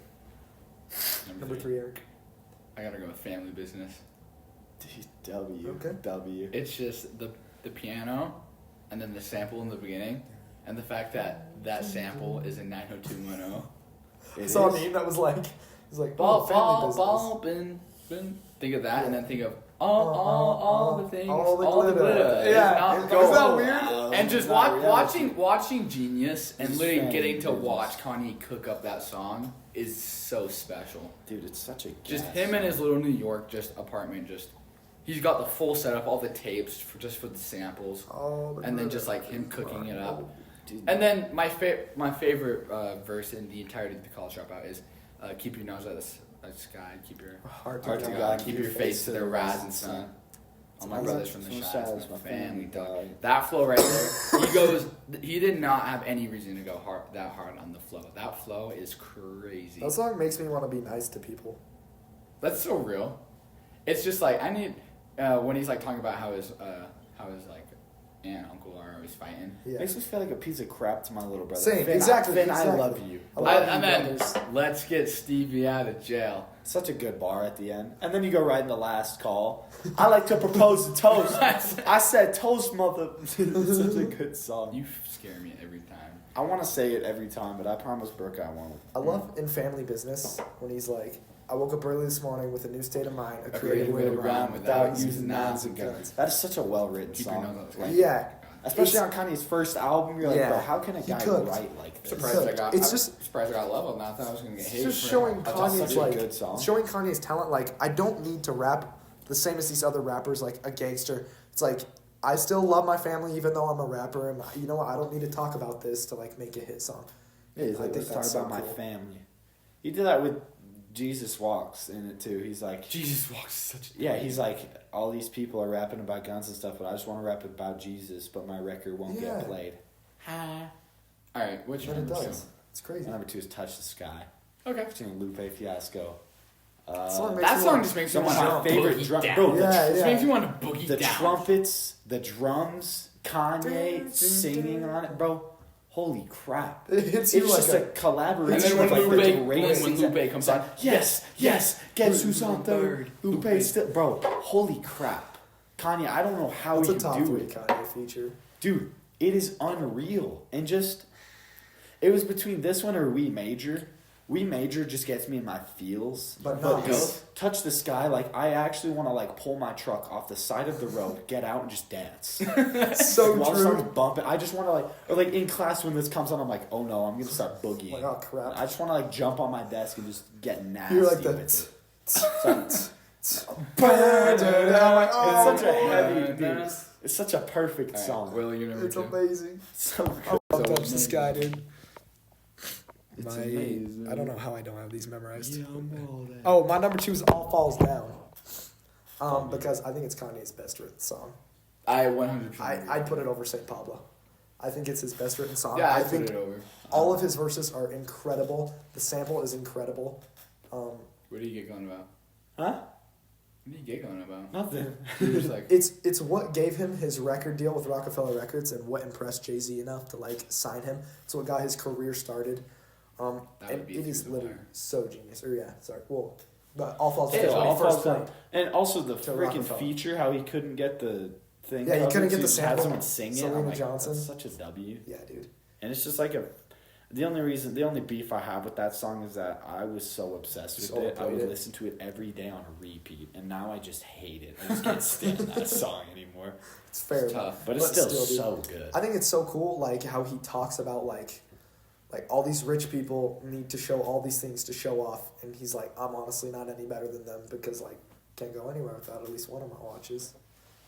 Number 3, Eric. I gotta go with Family Business. W. Okay. W. It's just the piano, and then the sample in the beginning, and the fact that sample is in 90210. I saw a meme that was like, it's like family business. Bin. Think of that, and then think of all the things, all the the glitter. glitter. Yeah, It's is not that gold. weird? And just Not reality. watching Genius and It's literally family getting to business. watch Kanye cook up that song is so special. Dude, it's such a Just gas him song. in his little New York apartment. He's got the full setup, all the tapes for the samples, and then just like him cooking it up. Dude. And then my favorite verse in the entirety of the College Dropout is keep your nose at the sky, keep your Heart heart to to God, keep your face to the rising sun. All my brothers from the shadows, my family, dog. That flow right there. He did not have any reason to go that hard on the flow. That flow is crazy. That song makes me want to be nice to people. That's so real. It's just like I need when he's like talking about how his like aunt and uncle are always fighting. Yeah. Makes me feel like a piece of crap to my little brother. Same, Finn, exactly. Finn, I exactly. love you. I love And you, then brothers. let's get Stevie out of jail. Such a good bar at the end. And then you go right in the last call. I like to propose a toast. I said toast, mother. It's such a good song. You scare me every time. I want to say it every time, but I promise Brooke I won't. I love in Family Business when he's like, I woke up early this morning with a new state of mind, a A creative way to rhyme without using using nouns and guns. That is such a well-written Keep your song. nose out. Like, Yeah. especially on Kanye's first album, you're like, Yeah. bro, how can a He guy could. write like this? Surprised I got love on that. I thought I was gonna get It's hate. just for showing it. That's Kanye's such a like good song. showing Kanye's talent. Like I don't need to rap the same as these other rappers, like a gangster. It's like I still love my family even though I'm a rapper, and you know what? I don't need to talk about this to like make a hit song. Yeah, he's I like, think let's talk that's about so my cool. family. He did that with Jesus Walks in it too. He's like, Jesus walks such. yeah, he's like, all these people are rapping about guns and stuff, but I just want to rap about Jesus, but my record won't Yeah. get played. All right, what's your But it number does. It's crazy. Number 2 is Touch the Sky, two? Okay. featuring Lupe Fiasco. Song makes That me song want- just makes me Some want of to my favorite boogie drum, down. bro. Yeah, Just yeah. makes me want to boogie The down. trumpets, the drums, Kanye singing on it, bro. Holy crap! It hits It's you like just a collaboration. And then when of, like, the Lupe, greatest when things Lupe comes on, yes, guess who's on third? Lupe still, bro. Holy crap, Kanye! I don't know how It's you a top do 3 it, Kanye feature. dude. It is unreal, and just it was between this one or We Major. We Major just gets me in my feels, But not dude, this. Touch the Sky. Like I actually want to like pull my truck off the side of the road, get out, and just dance. So While true. someone's bumping, I just want to like, or like in class when this comes on, I'm like, oh no, I'm gonna start boogieing. Like, oh crap. I just want to like jump on my desk and just get nasty. You're like with the. it. I'm like, oh, It's such a boy. heavy, dude. It's such a perfect song. Will, you're number It's two. amazing. So good. I'll So touch the amazing. sky, dude. It's My, amazing. I don't know how I don't have these memorized. Yeah, I'm all that. Oh, my number 2 is All Falls Down. Because I think it's Kanye's best written song. I 100%. I'd put it over St. Pablo. I think it's his best written song. Yeah, I I put think it over. all of his verses are incredible. The sample is incredible. What do you get going about? Huh? What do you get going about? Nothing. You're just like, It's what gave him his record deal with Rockefeller Records and what impressed Jay-Z enough to like sign him. It's what got his career started. That would And be it is through the literally wire. so genius. Or yeah, sorry. Well, but All Falls Yeah, Down when All he first Falls Down. played. And also the To freaking Rockefeller. feature, how he couldn't get the thing. Yeah, you couldn't get the Have sample. someone sing it. Selena I'm like, Johnson. that's such a W. Yeah, dude. And it's just like the only beef I have with that song is that I was so obsessed with it. I would listen to it every day on a repeat, and now I just hate it. I just can't stand that song anymore. It's fair. It's tough. But it's still dude, so good. I think it's so cool, like, how he talks about, like all these rich people need to show all these things to show off, and he's like, I'm honestly not any better than them because, like, can't go anywhere without at least one of my watches.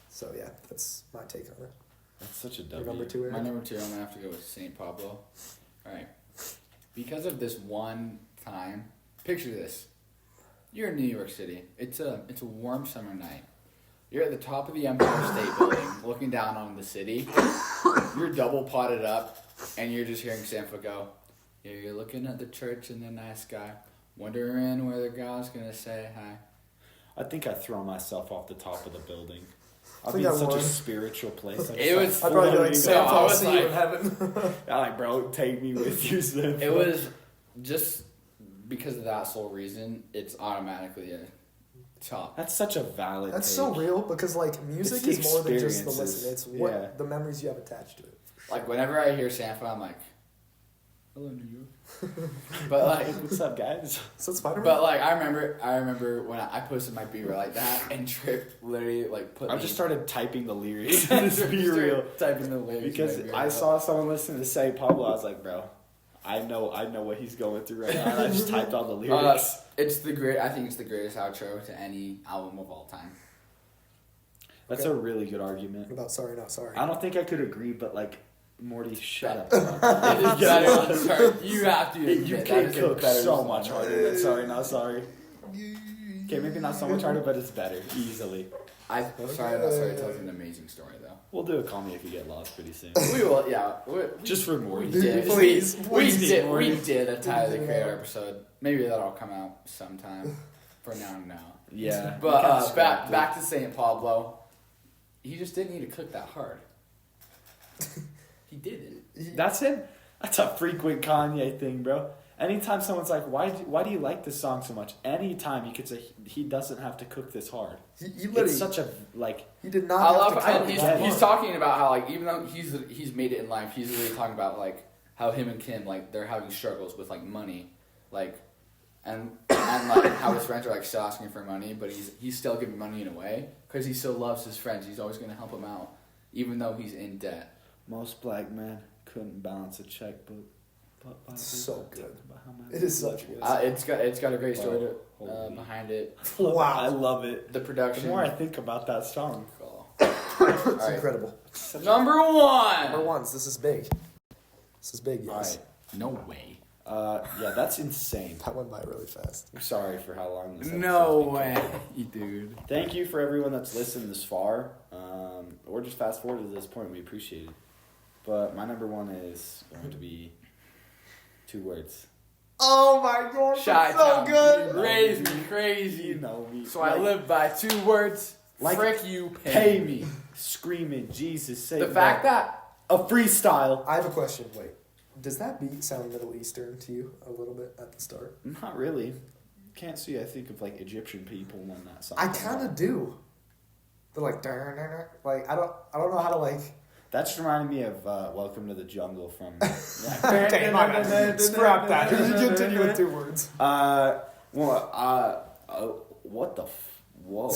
So, yeah, that's my take on it. That's such a Your W. number 2, Eric? My number 2, I'm going to have to go with St. Pablo. Alright. Because of this one time, picture this. You're in New York City. It's a warm summer night. You're at the top of the Empire State Building, looking down on the city. You're double potted up, and you're just hearing Sampha go, yeah, you're looking at the church in the night sky, wondering whether God's going to say hi. I think I throw myself off the top of the building. I'll think be in I such a would. spiritual place. It was I'd probably be like, floating Sam, down. I I'll was see you in like- heaven. I'm like, bro, take me with you, Sam. It was just because of that sole reason, it's automatically a top. That's such a valid That's take. so real because, like, music It's the is more than just the experiences. listen. It's what Yeah. the memories you have attached to it. Like, whenever I hear Sampha, I'm like, hello, New York. But, like, What's up, guys? So Spider-Man? but like I remember when I posted my B reel like that, and Trip literally like put. I just started typing the lyrics in this be real typing the lyrics because in my I B-reel. saw someone listening to St. Pablo. I was like, bro, I know what he's going through right now. And I just typed all the lyrics. It's the great. I think it's the greatest outro to any album of all time. That's Okay. a really good argument. What about Sorry Not Sorry? I don't think I could agree, but like, Morty, shut up. It is better. Sorry, you have to admit You that can is a cook better so song. much harder than Sorry Not Sorry. Okay, maybe not so much harder, but it's better, easily. Sorry Not Sorry tells an amazing story though. We'll do a Call Me If You Get Lost pretty soon. We will, yeah. Just for Morty. We did. Please, We did. Morty. We did a Tyler the Creator episode. Maybe that'll come out sometime. For now. Yeah. But we kinda scrapped back to St. Pablo. He just didn't need to cook that hard. He didn't. That's him. That's a frequent Kanye thing, bro. Anytime someone's like, why do you like this song so much? Anytime you could say, he doesn't have to cook this hard. He literally, It's such a, like... he did not I have love. to cut And it. he's talking about how like even though he's made it in life, he's really talking about like how him and Kim like they're having struggles with like money, like and like how his friends are like still asking for money, but he's still giving money in a way because he still loves his friends. He's always going to help them out, even though he's in debt. Most black men couldn't balance a checkbook. So good. It is such a good song. It's got a great story Holy. behind it. Wow. I love it. The The production. more I think about that song. It's Alright. incredible. Number one. Number ones. This is big. This is big, yes. Alright. No way. Yeah, that's insane. That went by really fast. I'm sorry for how long this No episode's way, been dude. Thank you for everyone that's listened this far. Or just fast forward to this point. We appreciate it. But my number one is going to be 2 words. Oh my god, Shy that's so Town. good. You raised me crazy. You know me. So I live by 2 words. Like, Frick you, Pay me. Screaming, Jesus, save The me. fact that A freestyle. I have a question. Wait, does that beat sound Middle Eastern to you a little bit at the start? Not really. Can't see. I think of like Egyptian people when that song. I comes kind on. of do. They're like, "Dun, dun, dun." Like I don't know how to like. That just reminded me of Welcome to the Jungle from. Okay, my bad. Scrap that. You continue with 2 words. What the? Whoa!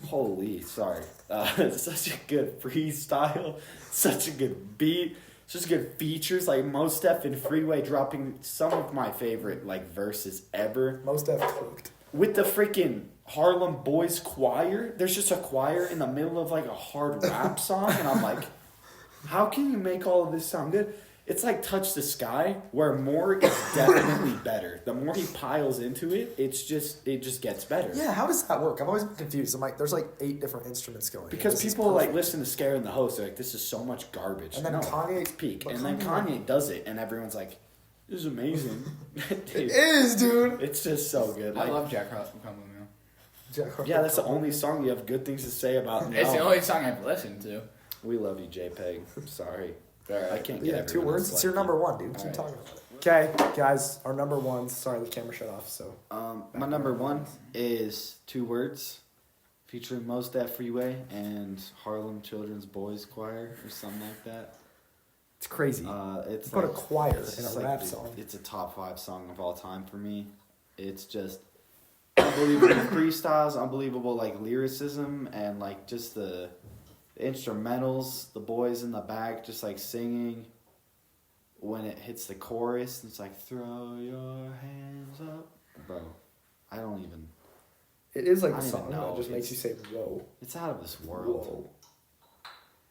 Holy, sorry. Such a good freestyle, such a good beat, such good features. Like Mos Def and Freeway dropping some of my favorite like verses ever. Most Def cooked. With the freaking Harlem Boys choir, there's just a choir in the middle of like a hard rap song, and I'm like, how can you make all of this sound good? It's like Touch the Sky, where more is definitely better. The more he piles into it, it just gets better. Yeah, how does that work? I've always been confused. I'm like, there's like 8 different instruments going. Because This is people like perfect. listen to Scare and the Host, they're like, this is so much garbage. And then no, Kanye- it's peak. but And then Kanye does it, and everyone's like, this is amazing. It Dude, is, dude. it's just so good. I Like, love Jack Harlow Come With Me. Jack Harlow. yeah, that's the only song you have good things to say about. It's the No. only song I've listened to. We love you, JPEG. Sorry. Alright. I can't get Yeah, 2 everyone words. to It's like your you. number 1, dude. Keep Alright. talking about it. Okay, guys, our number 1. Sorry, the camera shut off. So My number 1 is 2 words. featuring Mos Def Freeway and Harlem Children's Boys Choir or something like that. It's crazy. It's Put like, a choir it's in a just rap like song. It's a top 5 song of all time for me. It's just unbelievable freestyles, unbelievable like lyricism, and like just the instrumentals. The boys in the back just like singing. When it hits the chorus, it's like throw your hands up, bro. I don't even. It is like I a don't even song know. that just makes you say, whoa. It's out of this world. Whoa.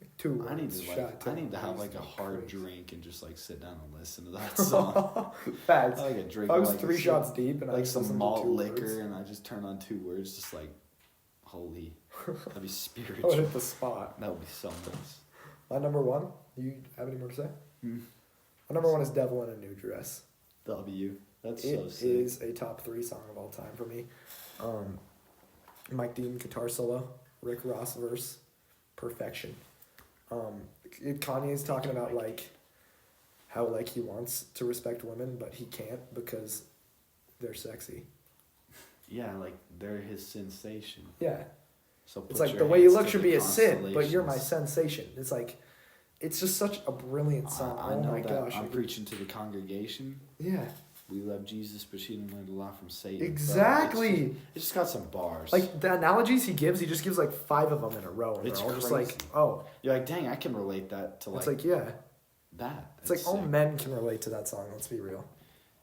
Like 2 I need words, to shot I need to have town, like a crazy. hard drink and just like sit down and listen to that song. Facts. I like a drink. I was like 3 shots deep and I like just some listened to malt 2 liquor, words. and I just turn on 2 words, just like holy. That'd be I would spiritual. hit the spot. That would be so nice. My number 1, you have any more to say? Hmm. My number 1 is Devil in a New Dress. W. That's It so sick. is a top 3 song of all time for me. Mike Dean guitar solo, Rick Ross verse, perfection. Kanye's talking about like how like he wants to respect women, but he can't because they're sexy. Yeah, like they're his sensation. Yeah, So it's put like your the way you hands look to should the be a sin, but you're my constellations. sensation. It's like, it's just such a brilliant song. I Oh know my that gosh! I'm preaching to the congregation. Yeah, We love Jesus, but she didn't learn a lot from Satan. But exactly. It's just got some bars. Like the analogies he just gives like 5 of them in a row, and It's they're all just crazy. like, oh, You're like, dang, I can relate that to like, it's like yeah, that. it's like That's all sick. men can relate to that song. Let's be real.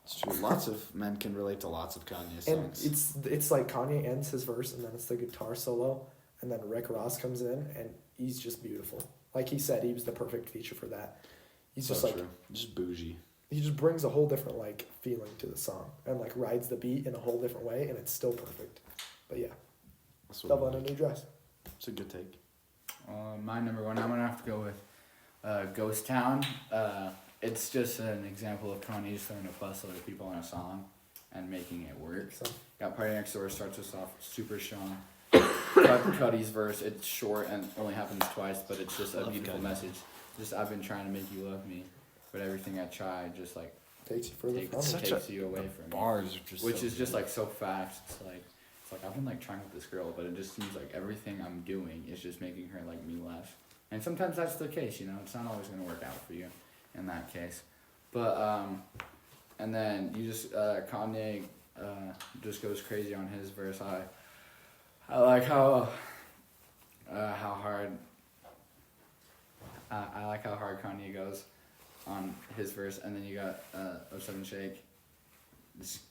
It's true. Lots of men can relate to lots of Kanye And songs. it's like Kanye ends his verse, and then it's the guitar solo, and then Rick Ross comes in, and he's just beautiful. Like he said, he was the perfect feature for that. He's so just like true. Just bougie. he just brings a whole different like feeling to the song, and like rides the beat in a whole different way, and it's still perfect. But yeah, That's what Devil I in a like. New Dress. It's a good take. My number 1, I'm gonna have to go with Ghost Town. It's just an example of Kanye's throwing a plus other people in a song and making it work. So Got Party Next Door starts us off super strong. Cuddy's verse, it's short and only happens twice, but it's just a Love beautiful Cudi. message. Just I've been trying to make you love me, but everything I try just like takes you further from It's it. such takes a- you away the from me. bars are just Which so is just good. like so fast. It's like I've been like trying with this girl, but it just seems like everything I'm doing is just making her like me laugh. And sometimes that's the case, you know. It's not always gonna work out for you in that case. But and then you just Kanye just goes crazy on his verse. I like how hard I like how hard Kanye goes on his verse, and then you got 07 Shake just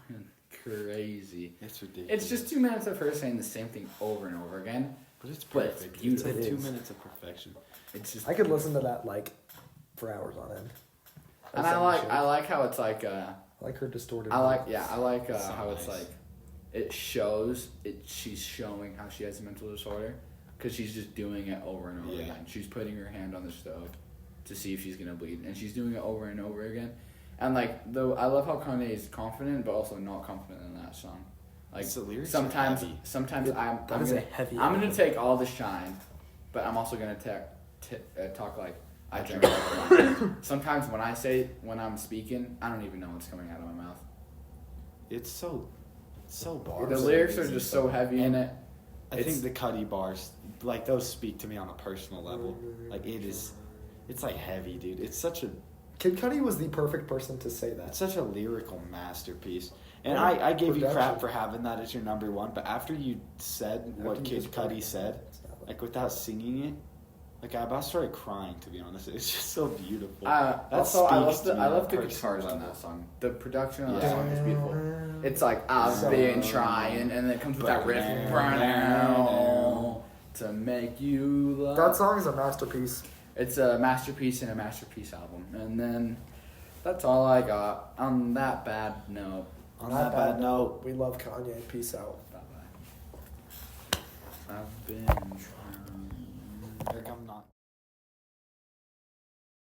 going crazy. It's ridiculous. It's just 2 minutes of her saying the same thing over and over again. But it's but it's perfect. beautiful. It's like It 2 is. minutes of perfection. It's just I could listen to that like for hours on end. and That sounds shit. I like how it's like I like her distorted. I like So how it's nice. like it shows it. She's showing how she has a mental disorder because she's just doing it over and over Yeah. again. She's putting her hand on the stove to see if she's gonna bleed, and she's doing it over and over again. And like though, I love how Kanye is confident, but also not confident in that song. Like The lyrics are sometimes, heavy. sometimes I'm is gonna, a heavy I'm gonna album. take all the shine, but I'm also gonna talk like I drink all the wine. Sometimes when I'm speaking, I don't even know what's coming out of my mouth. It's so bars. The lyrics are just so heavy in it. I think the Cudi bars, like those speak to me on a personal level. Like it's like heavy, dude. It's such a Kid Cudi was the perfect person to say that. It's such a lyrical masterpiece. And Yeah, I gave you crap production. for having that as your number 1, but after you said what you Kid just Cudi played it, said, it's not like without singing it, like I about started crying, to be honest. It's just so beautiful. Also, I love speaks to me I on love a the personal guitars on level. that song. The production on that Yeah. song is beautiful. It's like I've So- been trying, and then it comes with that riff to make you love. That song is a masterpiece. It's a masterpiece and a masterpiece album. And then that's all I got on that bad note. On that bad note, we love Kanye. Peace out. Bye-bye.